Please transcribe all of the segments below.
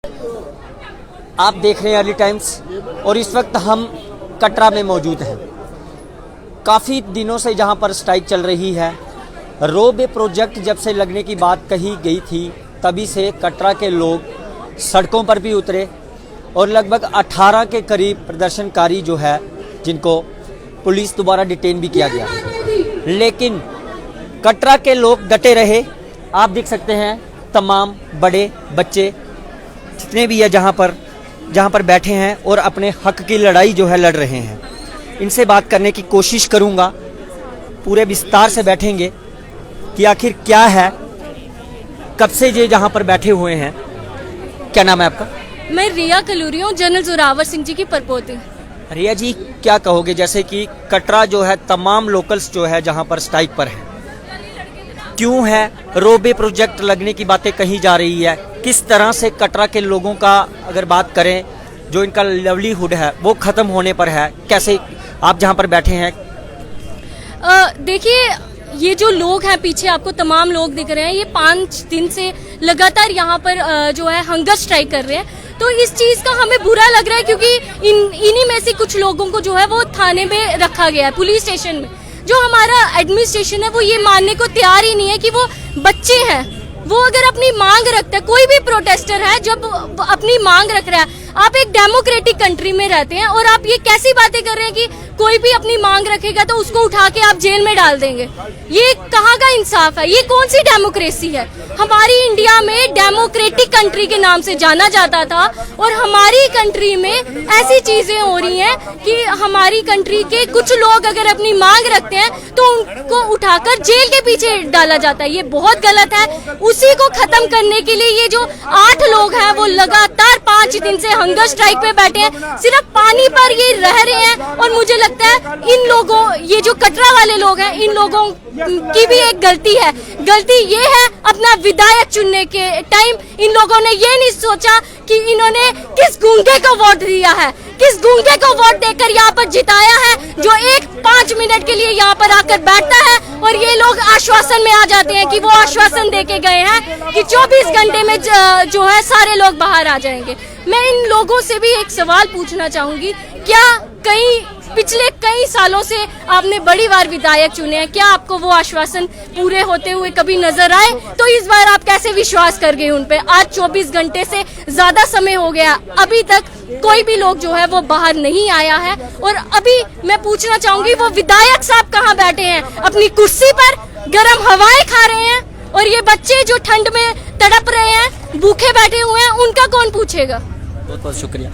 आप देख रहे हैं अर्ली टाइम्स और इस वक्त हम कटरा में मौजूद हैं। काफ़ी दिनों से जहां पर स्ट्राइक चल रही है। रोपवे प्रोजेक्ट जब से लगने की बात कही गई थी तभी से कटरा के लोग सड़कों पर भी उतरे और लगभग 18 के करीब प्रदर्शनकारी जो है जिनको पुलिस द्वारा डिटेन भी किया गया, लेकिन कटरा के लोग डटे रहे। आप देख सकते हैं तमाम बड़े बच्चे जितने भी है जहां पर बैठे हैं और अपने हक की लड़ाई जो है लड़ रहे हैं। इनसे बात करने की कोशिश करूंगा, पूरे विस्तार से बैठेंगे कि आखिर क्या है, कब से ये जहां पर बैठे हुए हैं। क्या नाम है आपका? मैं रिया कलूरी हूँ, जनरल जोरावर सिंह जी की परपोती। रिया जी, क्या कहोगे जैसे कि कटरा जो है तमाम लोकल्स जो है जहां पर स्ट्राइक पर है, क्यों है? रोपवे प्रोजेक्ट लगने की बातें कही जा रही है। किस तरह से कटरा के लोगों का अगर बात करें, जो इनका लिवलीहुड है वो खत्म होने पर है, कैसे आप जहां पर बैठे हैं? देखिए, ये जो लोग हैं पीछे आपको तमाम लोग दिख रहे हैं, ये 5 दिन से लगातार यहाँ पर जो है हंगर स्ट्राइक कर रहे हैं। तो इस चीज का हमें बुरा लग रहा है क्योंकि इन्हीं में से कुछ लोगों को जो है वो थाने में रखा गया है, पुलिस स्टेशन में। जो हमारा एडमिनिस्ट्रेशन है वो ये मानने को तैयार ही नहीं है कि वो बच्चे हैं। वो अगर अपनी मांग रखता है, कोई भी प्रोटेस्टर है जब अपनी मांग रख रहा है, आप एक डेमोक्रेटिक कंट्री में रहते हैं और आप ये कैसी बातें कर रहे हैं कि कोई भी अपनी मांग रखेगा तो उसको उठा के आप जेल में डाल देंगे। ये कहाँ का इंसाफ है? ये कौन सी डेमोक्रेसी है? हमारी इंडिया में डेमोक्रेटिक कंट्री के नाम से जाना जाता था और हमारी कंट्री में ऐसी चीजें हो रही हैं कि हमारी कंट्री के कुछ लोग अगर अपनी मांग रखते हैं तो उनको उठाकर जेल के पीछे डाला जाता है। ये बहुत गलत है। उसी को खत्म करने के लिए ये जो 8 लोग हैं वो लगातार 5 दिन से हंगर स्ट्राइक पे बैठे हैं, सिर्फ पानी पर ये रह रहे हैं। और मुझे लगता है इन लोगों, ये जो कटरा वाले लोग हैं, इन लोगों की भी एक गलती है। गलती ये है अपना विधायक चुनने के टाइम इन लोगों ने ये नहीं सोचा कि इन्होंने किस गूंगे को वोट दिया है, किस गूंगे को वोट देकर यहाँ पर जिताया है, जो 5 मिनट के लिए यहाँ पर आकर बैठता है और ये लोग आश्वासन में आ जाते हैं कि वो आश्वासन देके गए हैं कि 24 घंटे में जो है सारे लोग बाहर आ जाएंगे। मैं इन लोगों से भी एक सवाल पूछना चाहूंगी, क्या पिछले कई सालों से आपने बड़ी बार विधायक चुने हैं, क्या आपको वो आश्वासन पूरे होते हुए कभी नजर आए? तो इस बार आप कैसे विश्वास कर गए उन पे? आज 24 घंटे से ज्यादा समय हो गया, अभी तक कोई भी लोग जो है वो बाहर नहीं आया है। और अभी मैं पूछना चाहूंगी, वो विधायक साहब कहाँ बैठे हैं? अपनी कुर्सी पर गर्म हवाएं खा रहे हैं और ये बच्चे जो ठंड में तड़प रहे हैं, भूखे बैठे हुए हैं, उनका कौन पूछेगा? बहुत बहुत शुक्रिया।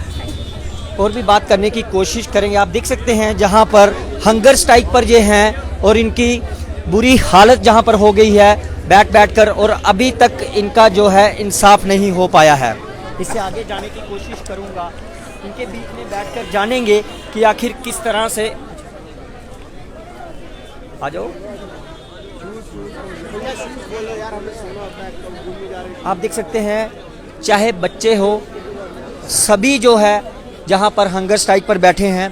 और भी बात करने की कोशिश करेंगे। आप देख सकते हैं जहां पर हंगर स्ट्राइक पर ये हैं और इनकी बुरी हालत जहां पर हो गई है बैठ कर, और अभी तक इनका जो है इंसाफ नहीं हो पाया है। इससे आगे जाने की कोशिश करूंगा, इनके बीच में बैठकर जानेंगे कि आखिर किस तरह से। आ जाओ। आप देख सकते हैं चाहे बच्चे हो, सभी जो है जहां पर हंगर स्ट्राइक पर बैठे हैं।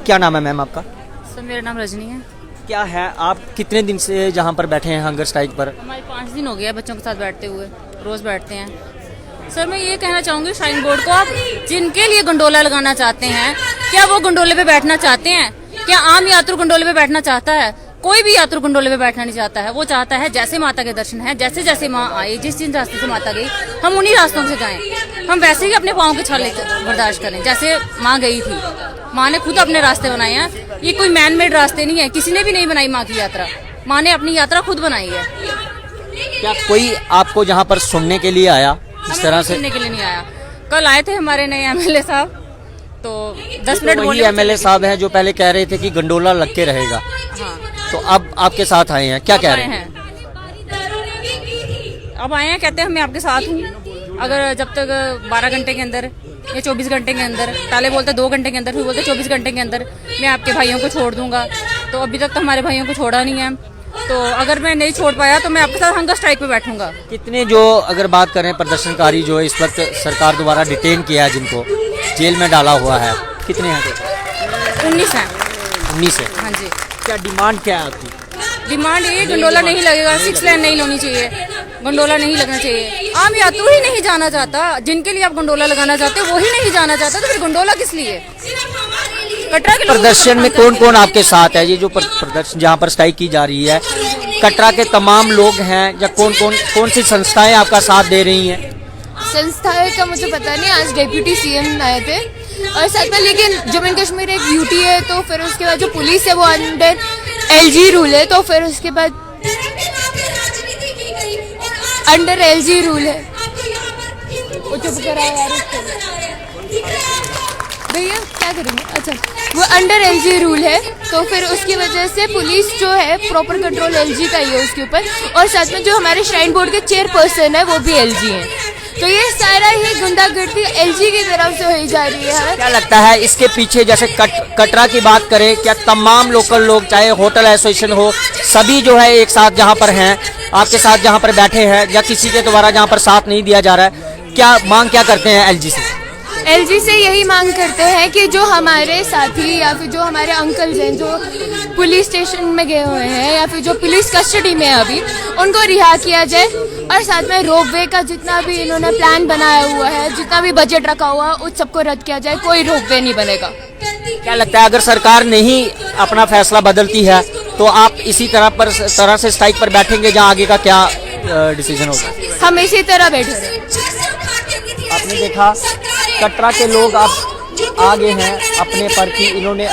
क्या नाम है मैम आपका? सर मेरा नाम रजनी है। क्या है, आप कितने दिन से जहां पर बैठे हैं हंगर स्ट्राइक पर? हमारे 5 दिन हो गया बच्चों के साथ बैठते हुए, रोज बैठते हैं। सर मैं ये कहना चाहूँगी श्राइन बोर्ड को, आप जिनके लिए गंडोला लगाना चाहते हैं, क्या वो गंडोले पे बैठना चाहते हैं? क्या आम यात्रु गंडोले पे बैठना चाहता है? कोई भी यात्रु गंडोले पे बैठना नहीं चाहता है। वो चाहता है जैसे माता के दर्शन है, जैसे जैसे माँ आई, जिस रास्ते से माता गई, हम उन्हीं रास्तों से जाएं। हम वैसे ही अपने पाँव के छाले बर्दाश्त करें, जैसे माँ गई थी। माँ ने खुद अपने रास्ते बनाए हैं, ये कोई मैन मेड रास्ते नहीं है, किसी ने भी नहीं बनाई माँ की यात्रा। माँ ने अपनी यात्रा खुद बनाई है। क्या कोई आपको जहां पर सुनने के लिए आया इस तरह से? सुनने के लिए नहीं आया। कल आए थे हमारे नए एमएलए साहब, तो 10 मिनट वही एमएलए साहब हैं जो पहले कह रहे थे कि गंडोला लग के रहेगा। हाँ, तो अब आपके साथ आए हैं, क्या कह रहे हैं? अब आए हैं, कहते हैं मैं आपके साथ हूँ। अगर जब तक 12 घंटे के अंदर या 24 घंटे के अंदर, पहले बोलते 2 घंटे के अंदर, फिर बोलते 24 घंटे के अंदर मैं आपके भाइयों को छोड़ दूंगा। तो अभी तक तो हमारे भाइयों को छोड़ा नहीं है, तो अगर मैं नहीं छोड़ पाया तो मैं आपके साथ हंगर स्ट्राइक पे बैठूंगा। कितने जो अगर बात करें प्रदर्शनकारी जो इस वक्त सरकार द्वारा डिटेन किया है, जिनको जेल में डाला हुआ है, कितने हैं? 19 हैं। 19 है। हाँ जी। क्या डिमांड क्या है आपकी? डिमांड ये गंडोला नहीं लगेगा, 6 लेन नहीं होनी चाहिए, गंडोला नहीं लगना चाहिए। आम यात्रु ही नहीं जाना चाहता, जिनके लिए आप गंडोला लगाना चाहते हो वो ही नहीं जाना चाहता, तो फिर गंडोला किस लिए? कटरा के प्रदर्शन में कौन कौन आपके साथ है? ये जो प्रदर्शन जहाँ पर स्ट्राइक की जा रही है, कटरा के तमाम लोग हैं या कौन सी संस्थाएं आपका साथ दे रही हैं? संस्थाएं का मुझे पता नहीं, आज डेप्यूटी सीएम आए थे और साथ में, लेकिन जम्मू एंड कश्मीर एक यूटी है, तो फिर उसके बाद जो पुलिस है वो अंडर एलजी रूल है, तो फिर उसके बाद अंडर एलजी रूल है। वो चुप करा यार भैया, क्या करेंगे? अच्छा, वो अंडर एलजी रूल है, तो फिर उसकी वजह से पुलिस जो है प्रॉपर कंट्रोल एलजी का ही है उसके ऊपर, और साथ में जो हमारे श्राइन बोर्ड के चेयरपर्सन है वो भी एलजी हैं, तो ये सारा ही गुंडागर्दी एलजी की तरफ से हो जा रही है। क्या लगता है इसके पीछे, जैसे कटरा की बात करें, क्या तमाम लोकल लोग, चाहे होटल एसोसिएशन हो, सभी जो है एक साथ जहां पर हैं, आपके साथ जहां पर बैठे हैं, या किसी के द्वारा जहां पर साथ नहीं दिया जा रहा है, क्या मांग क्या करते हैं एलजी से? एलजी से यही मांग करते हैं कि जो हमारे साथी या फिर जो हमारे अंकल्स हैं जो पुलिस स्टेशन में गए हुए हैं या फिर जो पुलिस कस्टडी में है अभी, उनको रिहा किया जाए, और साथ में रोपवे का जितना भी इन्होंने प्लान बनाया हुआ है, जितना भी बजट रखा हुआ है, उस सबको रद्द किया जाए, कोई रोपवे नहीं बनेगा। क्या लगता है अगर सरकार नहीं अपना फैसला बदलती है तो आप इसी तरह से स्ट्राइक पर बैठेंगे, जहाँ आगे का क्या डिसीजन होगा? हम इसी तरह बैठे रहे। आपने देखा कटरा के लोग अब आगे हैं अपने पर, कि इन्होंने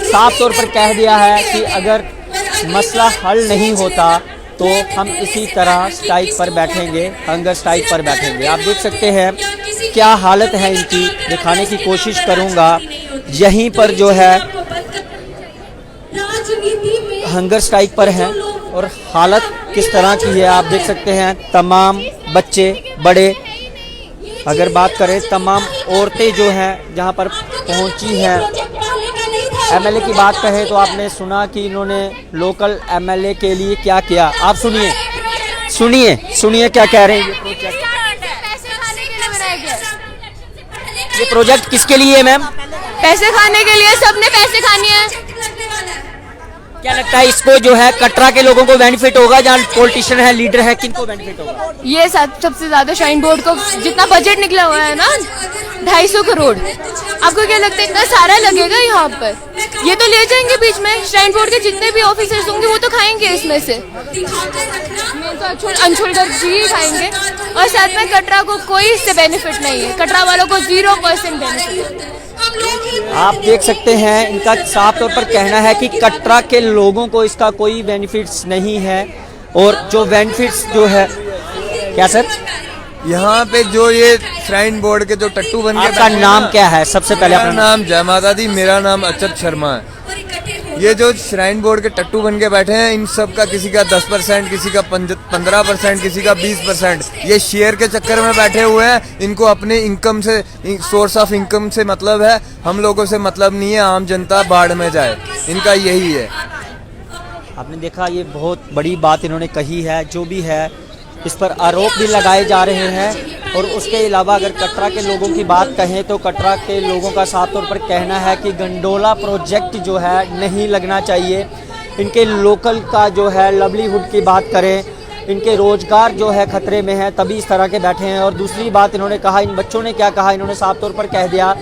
साफ तौर पर कह दिया है कि अगर मसला हल नहीं होता तो हम इसी तरह स्ट्राइक पर बैठेंगे, हंगर स्ट्राइक पर बैठेंगे। आप देख सकते हैं क्या हालत है इनकी, दिखाने की कोशिश करूंगा। यहीं पर जो है हंगर स्ट्राइक पर है और हालत किस तरह की है आप देख सकते हैं। तमाम बच्चे, बड़े, अगर बात करें तमाम औरतें जो हैं जहां पर पहुंची हैं। एमएलए की बात करें तो आपने सुना कि इन्होंने लोकल एमएलए के लिए क्या किया। आप सुनिए क्या कह रहे हैं। ये प्रोजेक्ट किसके लिए है मैम? पैसे खाने के लिए, सबने पैसे खाने हैं। क्या लगता है इसको जो है कटरा के लोगों को बेनिफिट होगा, जहाँ पॉलिटिशियन है, लीडर है, किनको बेनिफिट होगा? ये सबसे ज्यादा श्राइन बोर्ड को जितना बजट निकला हुआ है ना 250 करोड़, आपको क्या लगता है इतना सारा लगेगा यहाँ पर? ये तो ले जाएंगे बीच में, श्राइन बोर्ड के जितने भी ऑफिसर्स होंगे वो तो खाएंगे इसमें से, तो अंशुलकर जी खाएंगे, और साथ में कटरा को कोई इससे बेनिफिट नहीं है, कटरा वालों को 0% बेनिफिट है। आप देख सकते हैं इनका साफ तौर पर कहना है कि कटरा के लोगों को इसका कोई बेनिफिट्स नहीं है, और जो बेनिफिट्स जो है क्या सर यहाँ पे जो ये श्राइन बोर्ड के जो टट्टू बन के, आपका नाम क्या है? सबसे पहले मेरा नाम जय माता दी, मेरा नाम अचत शर्मा है। ये जो श्राइन बोर्ड के टट्टू बन के बैठे हैं, इन सब का किसी का 10%, किसी का 15%, किसी का 20%, ये शेयर के चक्कर में बैठे हुए हैं। इनको अपने इनकम से, सोर्स ऑफ इनकम से मतलब है, हम लोगों से मतलब नहीं है। आम जनता बाढ़ में जाए, इनका यही है। आपने देखा ये बहुत बड़ी बात इन्होंने कही है। जो भी है इस पर आरोप भी लगाए जा रहे हैं, और उसके अलावा अगर कटरा के लोगों की बात कहें तो कटरा के लोगों का साफ तौर पर कहना है कि गंडोला प्रोजेक्ट जो है नहीं लगना चाहिए। इनके लोकल का जो है लाइवलीहुड की बात करें, इनके रोजगार जो है खतरे में है, तभी इस तरह के बैठे हैं। और दूसरी बात इन्होंने कहा, इन बच्चों ने क्या कहा, इन्होंने साफ तौर पर कह दिया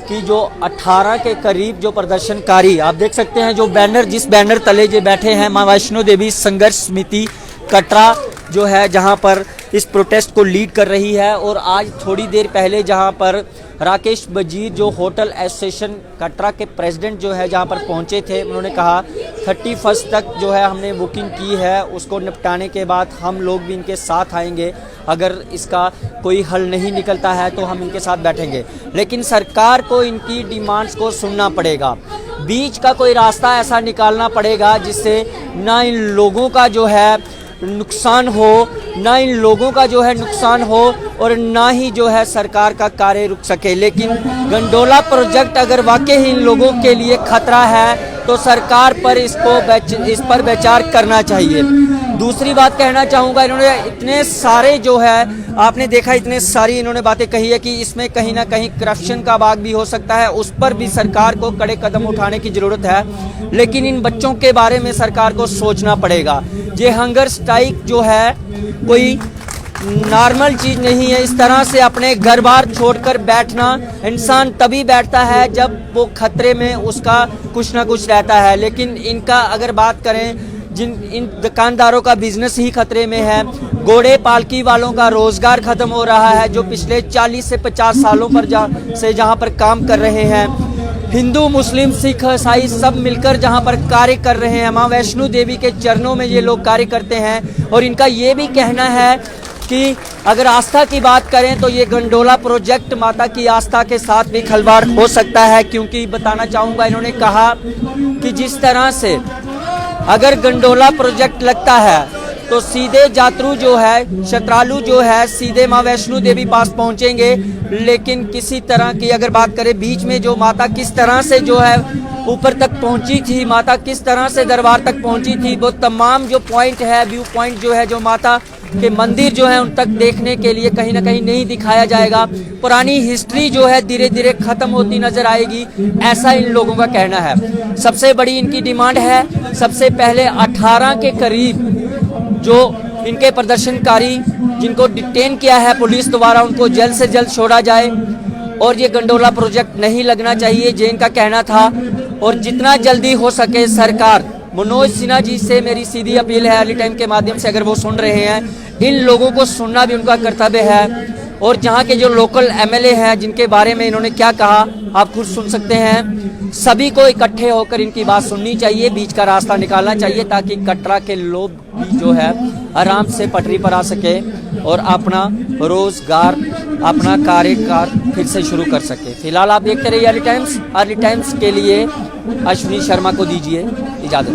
कि जो 18 के करीब जो प्रदर्शनकारी, आप देख सकते हैं जो बैनर, जिस बैनर तले जो बैठे हैं, माँ वैष्णो देवी संघर्ष समिति कटरा जो है जहां पर इस प्रोटेस्ट को लीड कर रही है। और आज थोड़ी देर पहले जहां पर राकेश वजीर जो होटल एसोसिएशन कटरा के प्रेसिडेंट जो है जहां पर पहुंचे थे, उन्होंने कहा 31 तक जो है हमने बुकिंग की है, उसको निपटाने के बाद हम लोग भी इनके साथ आएंगे। अगर इसका कोई हल नहीं निकलता है तो हम इनके साथ बैठेंगे, लेकिन सरकार को इनकी डिमांड्स को सुनना पड़ेगा। बीच का कोई रास्ता ऐसा निकालना पड़ेगा जिससे ना इन लोगों का जो है नुकसान हो, ना इन लोगों का जो है नुकसान हो, और ना ही जो है सरकार का कार्य रुक सके। लेकिन गंडोला प्रोजेक्ट अगर वाकई ही इन लोगों के लिए खतरा है तो सरकार पर इस पर विचार करना चाहिए। दूसरी बात कहना चाहूँगा, इन्होंने इतने सारे जो है आपने देखा इतने सारी इन्होंने बातें कही है कि इसमें कहीं ना कहीं करप्शन का भाग भी हो सकता है, उस पर भी सरकार को कड़े कदम उठाने की ज़रूरत है। लेकिन इन बच्चों के बारे में सरकार को सोचना पड़ेगा। ये हंगर स्ट्राइक जो है कोई नॉर्मल चीज़ नहीं है। इस तरह से अपने घर बार छोड़कर बैठना इंसान तभी बैठता है जब वो खतरे में उसका कुछ ना कुछ रहता है। लेकिन इनका अगर बात करें, इन दुकानदारों का बिजनेस ही खतरे में है। घोड़े पालकी वालों का रोजगार खत्म हो रहा है, जो पिछले 40 से 50 सालों पर जहाँ पर काम कर रहे हैं। हिंदू, मुस्लिम, सिख, ईसाई सब मिलकर जहाँ पर कार्य कर रहे हैं। माँ वैष्णो देवी के चरणों में ये लोग कार्य करते हैं। और इनका ये भी कहना है कि अगर आस्था की बात करें तो ये गंडोला प्रोजेक्ट माता की आस्था के साथ भी खिलवाड़ हो सकता है। क्योंकि बताना चाहूँगा, इन्होंने कहा कि जिस तरह से अगर गंडोला प्रोजेक्ट लगता है तो सीधे यात्रु जो है, श्रद्धालु जो है, सीधे माँ वैष्णो देवी पास पहुंचेंगे। लेकिन किसी तरह की अगर बात करें, बीच में जो माता किस तरह से जो है ऊपर तक पहुंची थी, माता किस तरह से दरबार तक पहुंची थी, वो तमाम जो पॉइंट है, व्यू पॉइंट जो है, जो माता के मंदिर जो है उन तक देखने के लिए कहीं ना कहीं नहीं दिखाया जाएगा। पुरानी हिस्ट्री जो है धीरे धीरे खत्म होती नजर आएगी, ऐसा इन लोगों का कहना है। सबसे बड़ी इनकी डिमांड है, सबसे पहले 18 के करीब जो इनके प्रदर्शनकारी जिनको डिटेन किया है पुलिस द्वारा, उनको जल्द से जल्द छोड़ा जाए और ये गंडोला प्रोजेक्ट नहीं लगना चाहिए, ये इनका कहना था। और जितना जल्दी हो सके सरकार, मनोज सिन्हा जी से मेरी सीधी अपील है अर्ली टाइम के माध्यम से, अगर वो सुन रहे हैं, इन लोगों को सुनना भी उनका कर्तव्य है। और जहाँ के जो लोकल एमएलए हैं जिनके बारे में इन्होंने क्या कहा आप खुद सुन सकते हैं। सभी को इकट्ठे होकर इनकी बात सुननी चाहिए, बीच का रास्ता निकालना चाहिए, ताकि कटरा के लोग भी जो है आराम से पटरी पर आ सके और अपना रोजगार, अपना कार्यकाल फिर से शुरू कर सके। फिलहाल आप देखते रहिए अर्ली टाइम्स के लिए अश्विनी शर्मा को दीजिए इजाजत।